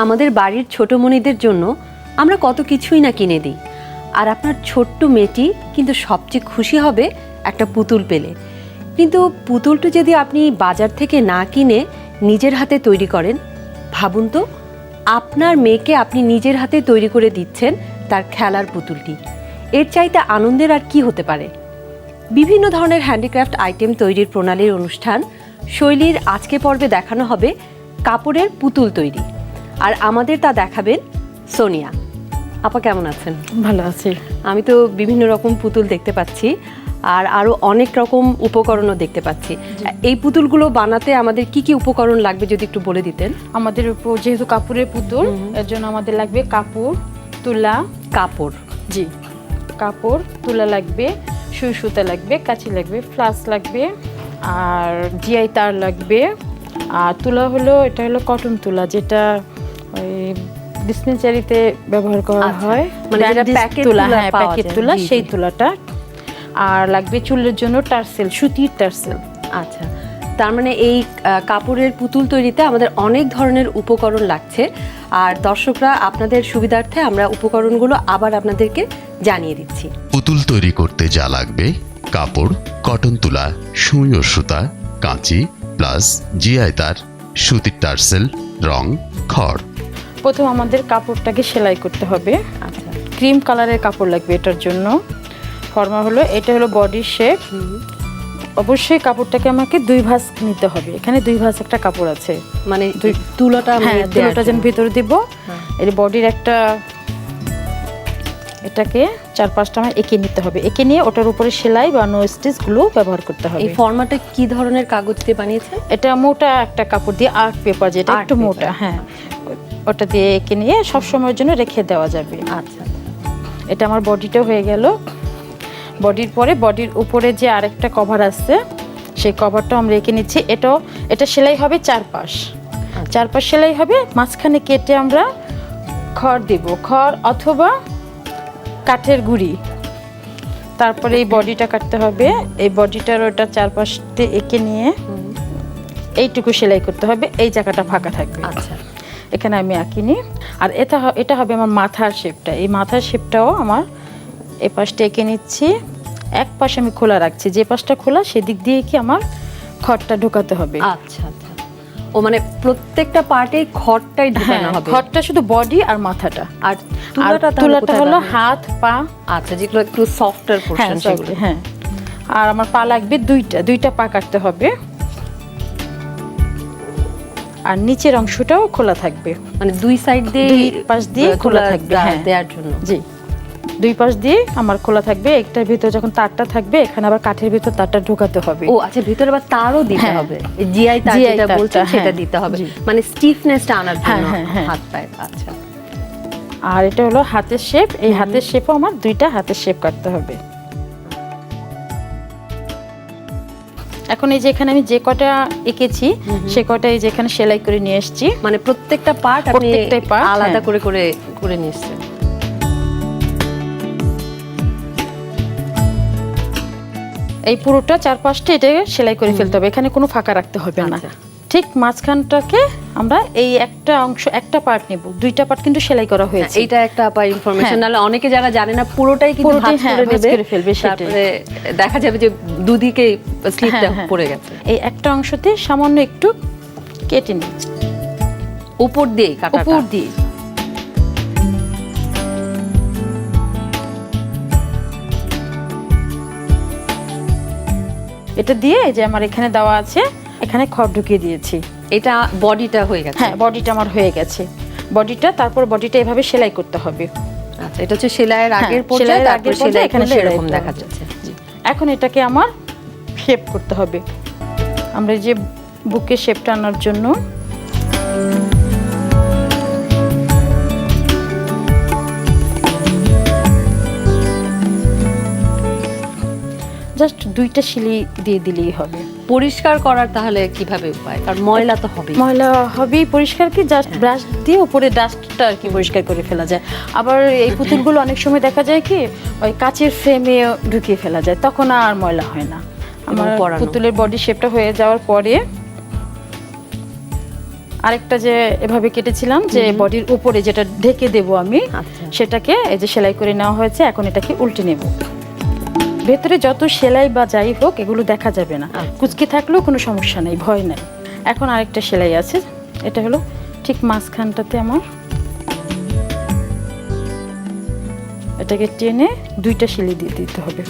আমাদের বাড়ির ছোট মনিদের জন্য আমরা কত কিছুই না কিনে দিই, আর আপনার ছোট্ট মেয়েটি কিন্তু সবচেয়ে খুশি হবে একটা পুতুল পেলে। কিন্তু পুতুলটা যদি আপনি বাজার থেকে না কিনে নিজের হাতে তৈরি করেন, ভাবুন তো, আপনার মেয়েকে আপনি নিজের হাতে তৈরি করে দিচ্ছেন তার খেলার পুতুলটি। এর চাইতে আনন্দের আর কি হতে পারে? বিভিন্ন ধরনের হ্যান্ডিক্রাফট আইটেম তৈরির প্রণালীর অনুষ্ঠান শৈলীর আজকে পর্বে দেখানো হবে কাপড়ের পুতুল তৈরি, আর আমাদের তা দেখাবেন সোনিয়া আপা। কেমন আছেন? ভালো আছি। আমি তো বিভিন্ন রকম পুতুল দেখতে পাচ্ছি, আর আরো অনেক রকম উপকরণও দেখতে পাচ্ছি। এই পুতুলগুলো বানাতে আমাদের কি কি উপকরণ লাগবে যদি একটু বলে দিতেন। আমাদের যেহেতু কাপড়ের পুতুল, এর জন্য আমাদের লাগবে কাপড়, তুলা। কাপড়, জি, কাপড়, তুলা লাগবে, সুই সুতা লাগবে, কাঁচি লাগবে, ফ্লাস লাগবে, আর জিআই তার লাগবে। আর তুলা হলো, এটা হলো কটন তুলা, যেটা ওই ডিসপেন্সারিতে ব্যবহার করা হয়, মানে যেটা প্যাকেট তুলা, হ্যাঁ প্যাকেট তুলা, সেই তুলাটা। আর লাগবে চুলের জন্য টার্সেল, সুতির টার্সেল। আচ্ছা, তার মানে এই কাপড়ের পুতুল তৈরিতে আমাদের অনেক ধরনের উপকরণ লাগছে, আর দর্শকরা আপনাদের সুবিধার্থে আমরা উপকরণগুলো আবার আপনাদেরকে জানিয়ে দিচ্ছি। পুতুল তৈরি করতে যা লাগবে: কাপড়, কটন তুলা, সুই ও সুতা, কাঁচি প্লাস জিআই তার, সুতির টার্সেল, রং, খড়। প্রথম আমাদের কাপড়টাকে সেলাই করতে হবে। আচ্ছা, ক্রিম কালারের কাপড় লাগবে এটার জন্য। ফর্মা হলো, এটা হলো বডি শেপ। অবশ্যই কাপড়টাকে আমাকে দুই ভাঁজ নিতে হবে। এখানে দুই ভাঁজ একটা কাপড় আছে, মানে তুলাটা, হ্যাঁ তুলাটা যেন ভিতরে দিব। এর বডির একটা, এটাকে 4-5টা আমার এঁকে নিতে হবে। এঁকে নিয়ে ওটার উপরে সেলাই বা নো স্টিচ গুলো ব্যবহার করতে হবে। এই ফর্মাটা কি ধরনের কাগজ দিয়ে বানিয়েছে? এটা মোটা একটা কাপড় দিয়ে, আর্ট পেপার, যেটা একটু মোটা, হ্যাঁ, ওটা দিয়ে এঁকে নিয়ে সব সময়ের জন্য রেখে দেওয়া যাবে। আচ্ছা, এটা আমার বডিটা হয়ে গেল। বডির পরে বডির উপরে যে আরেকটা কভার আছে, সেই কভারটা আমরা রেখে নিচ্ছি। এটা সেলাই হবে 4 পাশ, 4 পাশ সেলাই হবে। মাঝখানে কেটে আমরা খড় দিব, খড় অথবা কাঠের গুঁড়ি। তারপরে এই বডিটা কাটতে হবে। এই বডিটার ওটা 4 পাশে এঁকে নিয়ে এইটুকু সেলাই করতে হবে, এই জায়গাটা ফাঁকা থাকবে। আচ্ছা, এখানে আমি আঁকিনি। আর এটা হবে আমার মাথার শেপটা। এই মাথার শেপটাও আমার এই পাশটা এঁকে নিচ্ছি। এক পাশে আমি খোলা রাখছি, যে পাশটা খোলা সেদিক দিয়ে কি আমার খড়টা ঢোকাতে হবে। আচ্ছা আচ্ছা, ও মানে প্রত্যেকটা পার্টে খড়টাই ঢোকানো হবে? খড়টা শুধু বডি আর মাথাটা। আর তুলাটা হলো হাত, পা। আচ্ছা, যেগুলো একটু সফটার পোরশন সেগুলো। হ্যাঁ, আর আমার পা লাগবে দুইটা পা কাটতে হবে। আর নিচের অংশটাও খোলা থাকবে, মানে দুই সাইড দিয়ে, দুই পাশ দিয়ে খোলা থাকবে, হ্যাঁ, দেওয়ার জন্য। জি, দুই পাশ দিয়ে আমার খোলা থাকবে। একটার ভিতর যখন তারটা থাকবে, এখানে আবার কাঠের ভিতর তারটা ঢোকাতে হবে। ও আচ্ছা, ভিতরে আবার তারও দিতে হবে। জিআই তার যেটা বলছেন সেটা দিতে হবে, মানে স্টিফনেসটা আনার জন্য হাত পায়ে। আচ্ছা, আর এটা হলো হাতের শেপ। এই হাতের শেপও আমার দুইটা হাতের শেপ কাটতে হবে। এখন এই যে এখানে আমি যে কটা এঁকেছি, সে কটা এই যে এখানে সেলাই করে নিয়ে এসেছি। মানে প্রত্যেকটা পার্ট আপনি আলাদা করে করে করে নিয়েছেন। এই পুরোটা 4-5টা এটা সেলাই করে ফেলতে হবে, এখানে কোনো ফাঁকা রাখতে হবে না। ঠিক মাঝখানটাকে আমরা এই একটা অংশ, একটা পার্ট নেব। দুইটা পার্ট কিন্তু সেলাই করা হয়েছে। এইটা একটা আবার ইনফরমেশন, নালে অনেকে যারা জানে না পুরোটাই কিন্তু ভাঁজ করে ফেলবে, তারপরে দেখা যাবে যে দুদিকে স্লিপটা পড়ে গেছে। এই একটা অংশতে সামান্য একটু কেটে নিই, উপর দিয়ে কাটা, উপর দিয়ে। এটা দিয়ে যে আমার এখানে দেওয়া আছে, এখানে খড় ঢুকিয়ে দিয়েছি। এটা বডিটা হয়ে গেছে? হ্যাঁ, বডিটা আমার হয়ে গেছে। বডিটা, তারপর বডিটা এভাবে সেলাই করতে হবে। আচ্ছা, এটা হচ্ছে সেলাইয়ের আগের পর্যায়ে, তারপর সেলাই এখানে এরকম দেখা যাচ্ছে। এখন এটাকে আমার শেপ করতে হবে। আমরা যে বুকে শেপটা আনার জন্য জাস্ট দুইটা সিলি দিয়ে দিলেই হবে। পরিষ্কার করার তাহলে কিভাবে উপায়? কারণ ময়লা তো হবে। ময়লা হবেই, পরিষ্কার কি জাস্ট ব্রাশ দিয়ে উপরে ডাস্টটা আর কি পরিষ্কার করে ফেলা যায়। আবার এই পুতুলগুলো অনেক সময় দেখা যায় কি ওই কাচের ফ্রেমে ঢুকিয়ে ফেলা যায়, তখন আর ময়লা হয় না। আমার পুতুলের বডি শেপটা হয়ে যাওয়ার পরে আরেকটা যে এভাবে কেটেছিলাম যে বডির উপরে যেটা ঢেকে দেব আমি, আচ্ছা। সেটাকে এই যে সেলাই করে নেওয়া হয়েছে। এখন এটাকে উল্টে নেব। ভেতরে যত সেলাই বা যাই হোক এগুলো দেখা যাবে না, কুচকে থাকলেও কোনো সমস্যা নেই, ভয় নাই। এখন আরেকটা সেলাই আছে, এটা হলো ঠিক মাঝখানটাতে আমার এটাকে টেনে 2টা সেলাই দিয়ে দিতে হবে।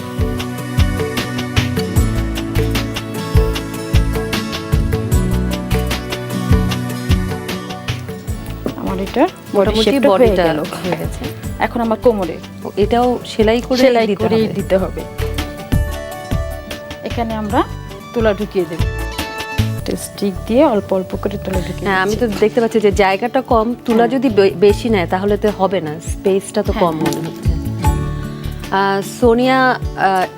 আমার এটা বডি মোটামুটি শেপটা হয়ে বডিটা গেল। হয়ে গেছে। এখন আমার কোমরে এটাও সেলাই করে দিতে হবে। এখানে আমরা তুলা ঢুকিয়ে দেব, স্টিক দিয়ে অল্প অল্প করে তুলা ঢুকিয়ে। হ্যাঁ, আমি তো দেখতে পাচ্ছি যে জায়গাটা কম, তুলা যদি বেশি নেয় তাহলে তো হবে না, স্পেসটা তো কম মনে হচ্ছে। সোনিয়া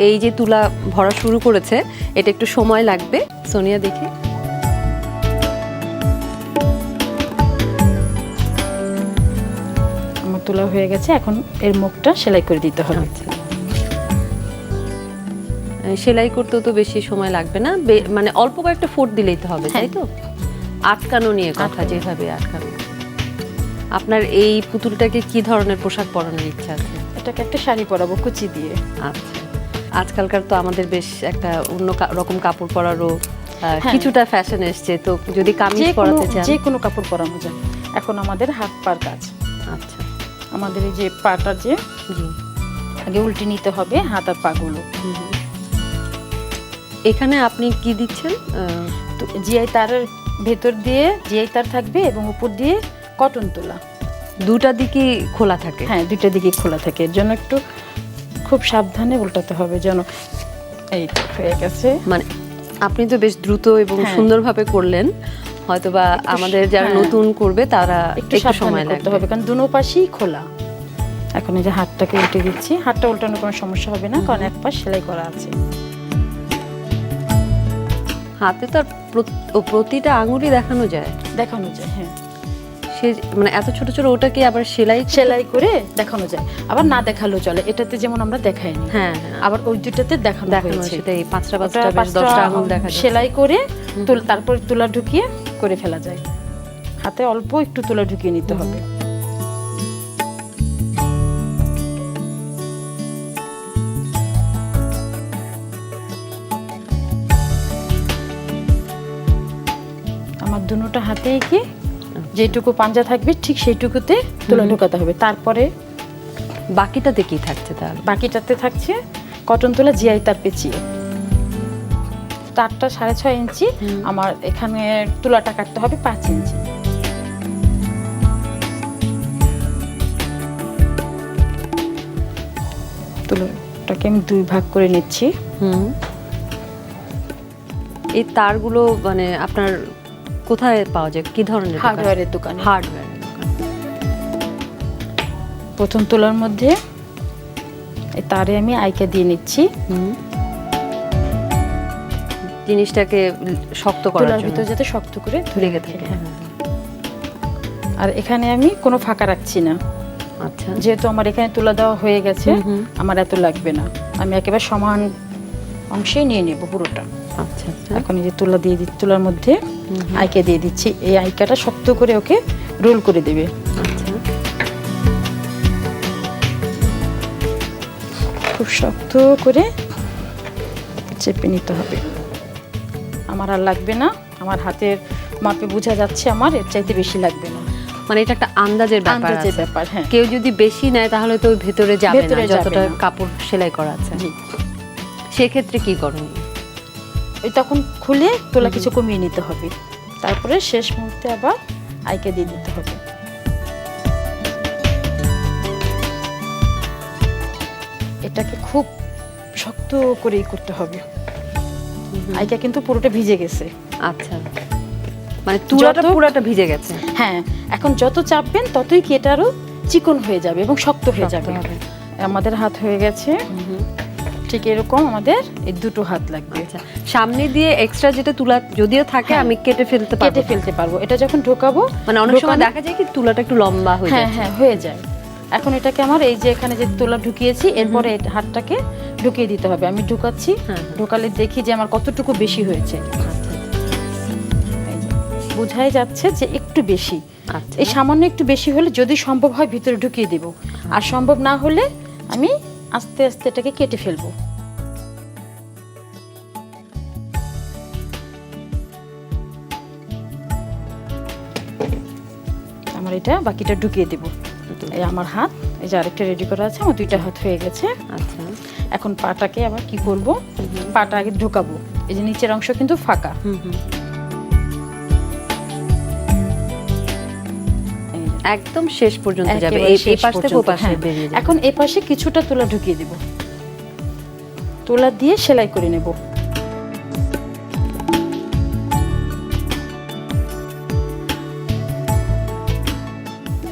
এই যে তুলা ভরা শুরু করেছে, এটা একটু সময় লাগবে। সোনিয়া দেখি। আমার তুলা হয়ে গেছে, এখন এর মুখটা সেলাই করে দিতে হবে। আচ্ছা, সেলাই করতেও তো বেশি সময় লাগবে না, মানে অল্প কয়েকটা ফোট দিলেই তো হবে, তাই তো? আটকানো নিয়ে কথা, যেভাবে আটকানো। আপনার এই পুতুলটাকে কি ধরনের পোশাক পরানোর ইচ্ছা আছে? এটাকে একটা শাড়ি পরাবো কুচি দিয়ে। আচ্ছা, আজকালকার তো আমাদের বেশ একটা অন্য রকম কাপড় পরারও কিছুটা ফ্যাশন এসছে, তো যদি কামিজ পরাতে চান যে কোনো কাপড় পরানো যায়। এখন আমাদের হাত পার কাজ। আচ্ছা, আমাদের এই যে পাটা যে জি, আগে উল্টে নিতে হবে, হাত আর পাগুলো। এখানে আপনি কি দিচ্ছেন? তো জিআই তারের ভেতর দিয়ে জিআই তার থাকবে এবং উপর দিয়ে কটন তোলা। দুটা দিকই খোলা থাকে? হ্যাঁ, 2টা দিকে খোলা থাকে। এর জন্য একটু খুব সাবধানে উল্টাতে হবে যেন। এই হয়ে গেছে। মানে আপনি তো বেশ দ্রুত এবং সুন্দরভাবে করলেন, হয়তোবা আমাদের যারা নতুন করবে তারা একটু সময় করতে হবে, কারণ দুনো পাশেই খোলা। এখন এই যে হাতটাকে উল্টে দিচ্ছি, হাতটা উল্টানোর কোনো সমস্যা হবে না, কারণ এক পাশ সেলাই করা আছে। হাতে তো প্রতিটা আঙুলই দেখানো যায়। হ্যাঁ, সে মানে এত ছোট ছোট, ওটাকে আবার সেলাই করে দেখানো যায়, আবার না দেখালেও চলে। এটাতে যেমন আমরা দেখাইনি, হ্যাঁ, আবার ওই দুটাতে দেখানো হয়েছে। সেটাই 5টা 10টা আঙুল দেখা যায়। সেলাই করে তারপর তুলা ঢুকিয়ে করে ফেলা যায়। হাতে অল্প একটু তুলা ঢুকিয়ে নিতে হবে। আমার দুটো হাতেই কি যেটুকু পাঞ্জা থাকবে ঠিক সেইটুকুতে তুলা ঢোকাতে হবে। তারপরে বাকিটাতে কি থাকছে? তার বাকিটাতে থাকছে কটন তুলা জিআই তার পেঁচিয়ে। তারটা 6.5 ইঞ্চি, আমার এখানে তুলাটা কাটতে হবে 5 ইঞ্চি। তুলাটাকে আমি 2 ভাগ করে নিচ্ছি। এই তারগুলো মানে আপনার কোথায় পাওয়া যায়? কি ধরনের? হার্ডওয়্যারের দোকানে। হার্ডওয়্যারের দোকান। প্রথম তুলার মধ্যে এই তারে আমি আইকা দিয়ে নিচ্ছি, জিনিসটাকে শক্ত করার তুলার জন্য, ভিতর যাতে শক্ত করে ধরে লেগে থাকে। আর এখানে আমি কোনো ফাঁকা রাখছি না। আচ্ছা, যেহেতু আমার এখানে তুলা দেওয়া হয়ে গেছে, আমার এত লাগবে না। আমি একেবারে সমান অংশেই নিয়ে নেব পুরোটা। আচ্ছা, এখন এই যে তুলা দিয়ে দিচ্ছি, তুলার মধ্যে আইকা দিয়ে দিচ্ছি। এই আইকাটা শক্ত করে ওকে রোল করে দেবে। আচ্ছা, খুব শক্ত করে চেপে নিতে হবে। আমার আর লাগবে না, আমার হাতের মাপে বোঝা যাচ্ছে আমার এর চাইতে বেশি লাগবে না। মানে এটা একটা আন্দাজের ব্যাপার। হ্যাঁ, কেউ যদি বেশি নেয় তাহলে তো ভেতরে যাবে না যতটা কাপড় সেলাই করা আছে। সেক্ষেত্রে কি করণীয়? ওই তখন খুলে তোলা কিছু কমিয়ে নিতে হবে, তারপরে শেষ মুহূর্তে আবার আইকা দিয়ে দিতে হবে। এটাকে খুব শক্ত করেই করতে হবে। আইকা কিন্তু পুরোটা ভিজে গেছে। আচ্ছা, মানে তুলাটা পুরোটা ভিজে গেছে। হ্যাঁ, এখন যত চাপবেন ততই কি এটা আরো চিকন হয়ে যাবে এবং শক্ত হয়ে যাবে। আমাদের হাত হয়ে গেছে, ঠিক এরকম আমাদের এই 2টো হাত লাগবে। আচ্ছা, সামনে দিয়ে এক্সট্রা যেটা তুলা যদিও থাকে আমি কেটে ফেলতে পারবো। এটা যখন ঢোকাবো, মানে অনেক সময় দেখা যায় কি তুলাটা একটু লম্বা হয়ে যায়। হ্যাঁ, হয়ে যায়। এখন এটাকে আমার এই যে এখানে যে তুলা ঢুকিয়েছি, এরপরে হাতটাকে ঢুকিয়ে দিতে হবে। আমি ঢুকাচ্ছি, ঢোকালে দেখি যে আমার কতটুকু বেশি হয়েছে। বোঝাই যাচ্ছে যে একটু বেশি। আচ্ছা। এই সামান্য একটু বেশি হলে যদি সম্ভব হয় ভিতরে ঢুকিয়ে দেব, আর সম্ভব না হলে আমি আস্তে আস্তে এটাকে কেটে ফেলবো। আমার এটা বাকিটা ঢুকিয়ে দেব। এই আমার হাত, এই যে আরেকটা রেডি করা আছে, আমার 2টা হাত হয়ে গেছে। আচ্ছা, এখন পাটাকে আবার কি করব, পাটা আগে ঢোকাবো। এই যে নিচের অংশ কিন্তু ফাঁকা। একদম শেষ পর্যন্ত যাবে, একেবারে এই শেষ পাশ থেকে ও পর্যন্ত, পাশে হ্যাঁ। বেরিয়ে যাবে। এখন এই পাশে কিছুটা তুলা ঢুকিয়ে দেব, তুলা দিয়ে সেলাই করে নেব।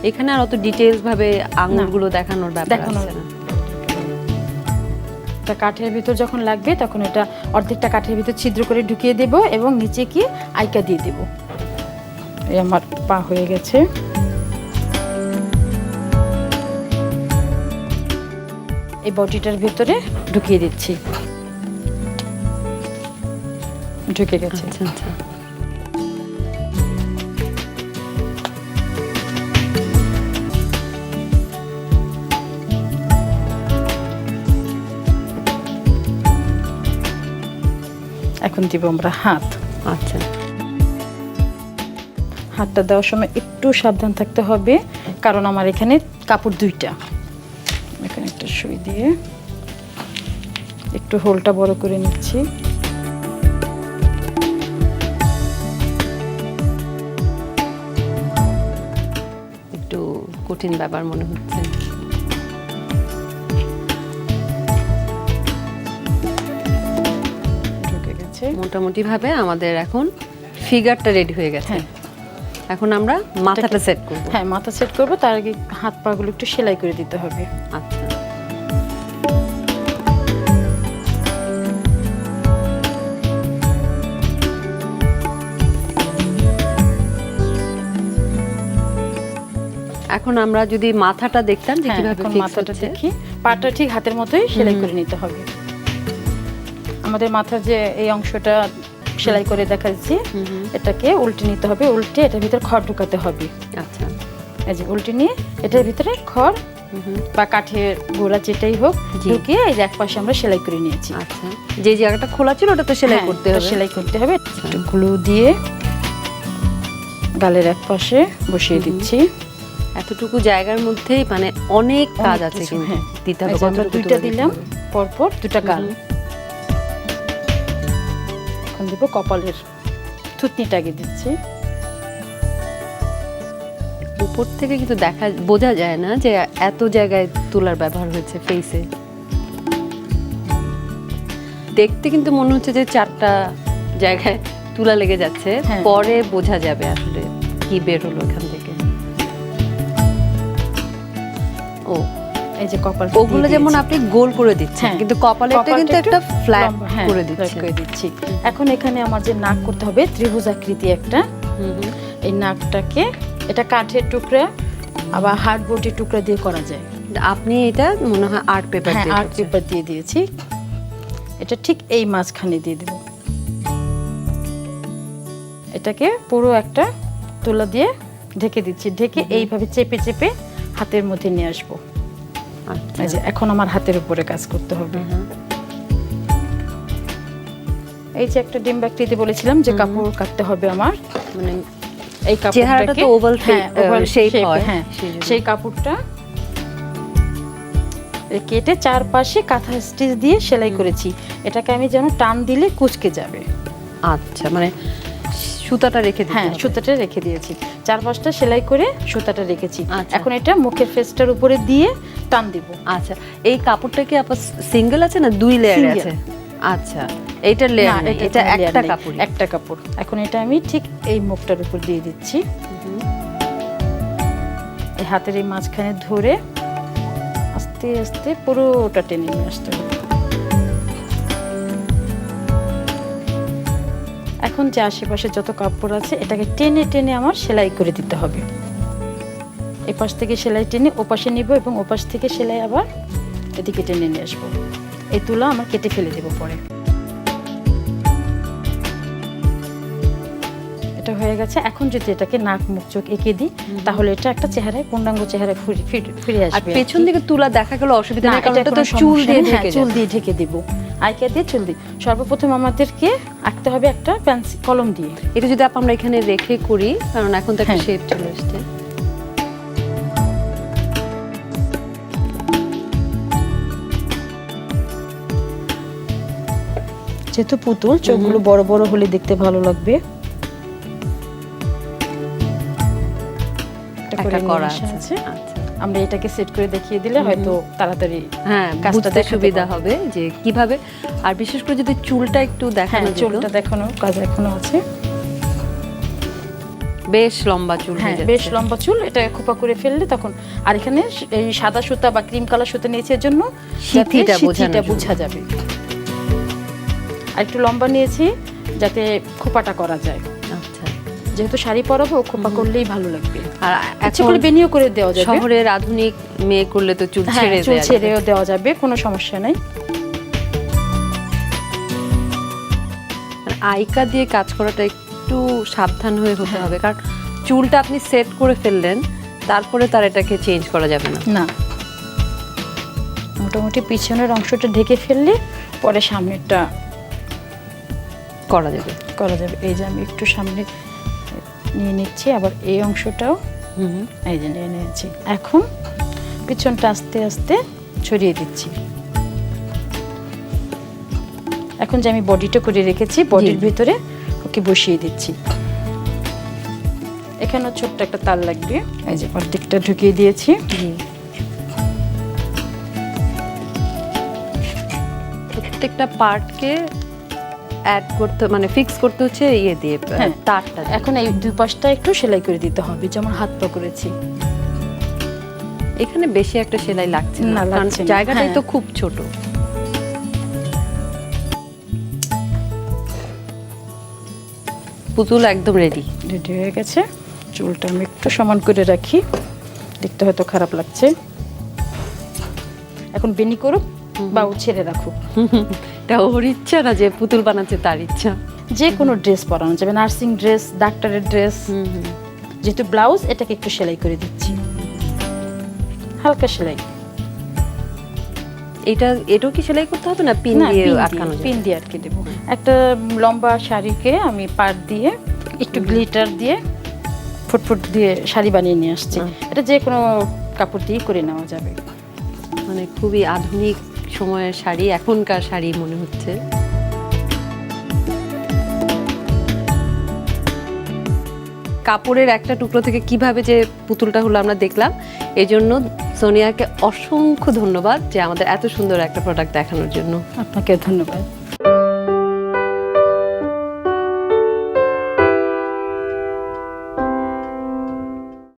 এখানে আর অত ডিটেইলস ভাবে আঙুলগুলো দেখানোর ব্যাপার দেখানোর আছে না। এটা কাঠের ভিতর যখন লাগবে তখন এটা অর্ধেকটা কাঠের ভিতর ছিদ্র করে ঢুকিয়ে দেব এবং নিচে কি আইকা দিয়ে দেব। এই আমার পা হয়ে গেছে। এই বডিটার ভিতরে ঢুকিয়ে দিচ্ছি, ঢুকে গেছে। আচ্ছা আচ্ছা, এখন দিব আমরা হাত। আচ্ছা, হাতটা দেওয়ার সময় একটু সাবধান থাকতে হবে, কারণ আমার এখানে কাপড় 2টা। এখানে একটা সুই দিয়ে একটু হোলটা বড় করে নিচ্ছি। একটু কঠিন ব্যাপার মনে হচ্ছে। ঢুকে গেছে। মোটামুটি ভাবে আমাদের এখন ফিগারটা রেডি হয়ে গেছে। হ্যাঁ। এখন আমরা মাথাটা সেট করব। হ্যাঁ, মাথা সেট করব, তার আগে হাত পাগুলো একটু সেলাই করে দিতে হবে। আচ্ছা, এখন আমরা যদি মাথাটা দেখতাম যে হ্যাঁ, কিভাবে এখন ফিক্স মাথাটা হচ্ছে। দেখি। পাটা ঠিক হাতের মতোই সেলাই করে নিতে হবে। আমাদের মাথার যে এই অংশটা সেলাই করে দেখাচ্ছি, এটাকে উল্টে নিতে হবে। উল্টে এটার ভিতরে খড় ঢোকাতে হবে। আচ্ছা, এই যে উল্টে নিয়ে এটার ভিতরে খড় বা কাঠের গোড়া যেটাই হোক ঢুকিয়ে এই যে এক পাশে আমরা সেলাই করে নিয়েছি। আচ্ছা, যে জায়গাটা খোলা ছিল ওটা তো সেলাই হ্যাঁ, করতে এটা হবে। সেলাই করতে হবে। একটু গ্লু দিয়ে গালের এক পাশে বসিয়ে দিচ্ছি। এতটুকু জায়গার মধ্যেই মানে অনেক কাজ অনেক আছে কিছু, কিন্তু হ্যাঁ। দিতে এই হবে। যে আমরা কতটুকু 2টা তুলে দিতে দিলাম, হবে। পরপর 2টা গাল। এখন দেব কপালের থুতনিটা আগে দিচ্ছি। উপর থেকে কিন্তু বোঝা যায় না যে এত জায়গায় তুলার ব্যবহার হয়েছে ফেসে। দেখতে কিন্তু মনে হচ্ছে যে 4টা জায়গায় তুলা লেগে যাচ্ছে, হ্যাঁ। পরে বোঝা যাবে আসলে কি বের হলো এখান থেকে। ও, এই যে কপাল, ওগুলো যেমন আপনি গোল করে দিচ্ছেন, হ্যাঁ। কিন্তু কপালেরটা কিন্তু একটা ফ্ল্যাট করে দিচ্ছেন। করে দিচ্ছি। এখন এখানে আমার যে নাক করতে হবে ত্রিভুজ আকৃতি একটা। এই নাকটাকে এটা কাঠের টুকরা আবার হার্ডবোর্ডের টুকরা দিয়ে করা যায়। আপনি এটা মনে হয় আর্ট পেপার হ্যাঁ, দিয়ে আর্ট পেপার দিয়ে দিয়েছি। এটা ঠিক এই মাঝখানে দিয়ে দেব। এটাকে পুরো একটা তুলা দিয়ে ঢেকে দিচ্ছি। ঢেকে এইভাবে চেপে চেপে হাতের মধ্যে নিয়ে আসবো। আচ্ছা, এই যে এখন আমার হাতের উপরে কাজ করতে হবে। এই যে একটা ডিম আকৃতি বলেছিলাম যে কাপড় কাটতে হবে আমার, মানে এই চেহারাটা কাপড়টাকে তো ওভাল শেপ হয়, হ্যাঁ, সেইজন্য। সেই কাপড়টা কেটে চারপাশে কাঁথা স্টিচ দিয়ে সেলাই করেছি। এটাকে আমি যেন টান দিলে কুঁচকে যাবে। আচ্ছা, মানে সুতাটা রেখে দিতে হ্যাঁ, হবে। সুতাটা রেখে দিয়েছি, চারপাশটা সেলাই করে সুতাটা রেখেছি। আচ্ছা। এখন এটা মুখের ফেসটার উপরে দিয়ে টান দিব। আচ্ছা, এই কাপড়টা কি আপা সিঙ্গেল আছে না 2 লেয়ার Single। আছে? আচ্ছা, এইটা লেয়ার না, এটা কোনো layer একটা নেই, কাপড়। একটা কাপড়। এখন এটা আমি ঠিক এই মুখটার উপর দিয়ে দিচ্ছি। এই হাতের এই মাঝখানে ধরে আস্তে আস্তে পুরোটা টেনে নিয়ে আসতে হবে। এখন যে আশেপাশে যত কাপড় আছে এটাকে টেনে টেনে আমার সেলাই করে দিতে হবে। এই পাশ থেকে সেলাই টেনে ওপাশে নিব এবং ওপাশ থেকে সেলাই আবার এদিকে টেনে নিয়ে আসবো। এই তুলা আমার কেটে ফেলে দেবো পরে। এটা হয়ে গেছে। এখন যদি এটাকে নাক মুখ চোখ এঁকে দিই তাহলে এটা একটা চেহারায় পূর্ণাঙ্গ চেহারায় ফিরে আর আসবে। পেছন দিকে তুলা দেখা গেল অসুবিধা না, নেই, কারণ এটা এটা তো কোনো চুল সমস্যা দিয়ে নেই। হ্যাঁ, ঢেকে চুল যাবে। দিয়ে ঢেকে দিব, আইকা দিয়ে চুল দিই। সর্বপ্রথম আমাদেরকে আঁকতে হবে একটা পেন্সিল কলম দিয়ে। এটা যদি আমরা এখানে রেখে করি, কারণ এখন তো একটা হ্যাঁ। শেড চলে আসছে। যেহেতু পুতুল, চোখগুলো বড় বড় হলে দেখতে ভালো লাগবে। একটা করা আছে। আছে। আচ্ছা। আমরা এটাকে সেট করে দেখিয়ে দিলে হয়তো তাড়াতাড়ি হ্যাঁ, কাজটা বুঝতে দেখাতে সুবিধা পারবো। হবে যে কিভাবে। আর বিশেষ করে যদি চুলটা একটু হ্যাঁ, দেখানো যেত। চুলটা দেখানো কাজ এখনো আছে। বেশ লম্বা চুল হয়ে হ্যাঁ, যাচ্ছে। বেশ লম্বা চুল। এটা খোপা করে ফেললে তখন, আর এখানে এই সাদা সুতা বা ক্রিম কালার সুতা নিয়েছে এর জন্য যাতে সিথিটা সিথিটা বোঝানোর বোঝা যাবে। আর একটু লম্বা নিয়েছি যাতে খোপাটা করা যায়। আচ্ছা। যেহেতু শাড়ি পরাবো, খোপা করলেই ভালো লাগবে। আর ইচ্ছে এখন করলে বেনিও করে দেওয়া যাবে। শহরের আধুনিক মেয়ে করলে তো চুল হ্যাঁ, ছেড়ে চুল দেয়া যাবে। ছেড়েও দেওয়া যাবে, কোনো সমস্যা নেই। আর আইকা দিয়ে কাজ করাটা একটু সাবধান হয়ে হতে হবে, কারণ চুলটা আপনি সেট করে ফেললেন, তারপরে তার এটাকে চেঞ্জ করা যাবে না। না, মোটামুটি পিছনের অংশটা ঢেকে ফেললে পরে সামনেরটা করা যাবে। করা যাবে। এই যে আমি একটু সামনে নিয়ে নিচ্ছি, আবার এই অংশটাও এই যে নিয়ে নিয়েছি। এখন পিছনটা আস্তে আস্তে ছড়িয়ে দিচ্ছি। এখন যে আমি বডিটা করে রেখেছি, বডির ভিতরে ওকে বসিয়ে দিচ্ছি। এখানেও ছোট্ট একটা তার লাগবে। এই যে অর্ধেকটা ঢুকিয়ে দিয়েছি। প্রত্যেকটা পার্টকে অ্যাড করতে, মানে ফিক্স করতে হচ্ছে ইয়ে দিয়ে, হ্যাঁ। তারটা দিয়ে। এখন এই দুই পাশটা একটু সেলাই করে দিতে হবে, যেমন হাত পা করেছি। এখানে বেশি একটা সেলাই লাগছে না, না, কারণ লাগছে না। জায়গাটাই হ্যাঁ। তো খুব ছোট। পুতুল একদম রেডি। রেডি হয়ে গেছে। চুলটা আমি একটু সমান করে রাখি, দেখতে হয়তো খারাপ লাগছে। এখন বেনি করুক বা ও ছেড়ে রাখুক, এটা ওর ইচ্ছা না যে পুতুল বানাচ্ছে, তার ইচ্ছা। যে কোনো ড্রেস পরানো যাবে, নার্সিং ড্রেস, ডাক্তারের ড্রেস। যেহেতু ব্লাউজ, এটাকে একটু সেলাই করে দিচ্ছি, হালকা সেলাই। এটাও কি সেলাই করতে হবে না, পিন না, দিয়ে পিন দিয়ে, আটকানো যাবে? পিন দিয়ে আটকে দেবো। একটা লম্বা শাড়িকে আমি পাড় দিয়ে একটু গ্লিটার দিয়ে ফুটফুট দিয়ে শাড়ি বানিয়ে নিয়ে আসছি। এটা যে কোনো কাপড় দিয়ে করে নেওয়া যাবে। মানে খুবই আধুনিক সময়ের শাড়ি, এখনকার শাড়ি মনে হচ্ছে। কাপড়ের একটা টুকরো থেকে কিভাবে যে পুতুলটা হলো আমরা দেখলাম। এজন্য সোনিয়াকে অসংখ্য ধন্যবাদ যে আমাদের এত সুন্দর একটা প্রোডাক্ট দেখানোর জন্য। আপনাকে ধন্যবাদ।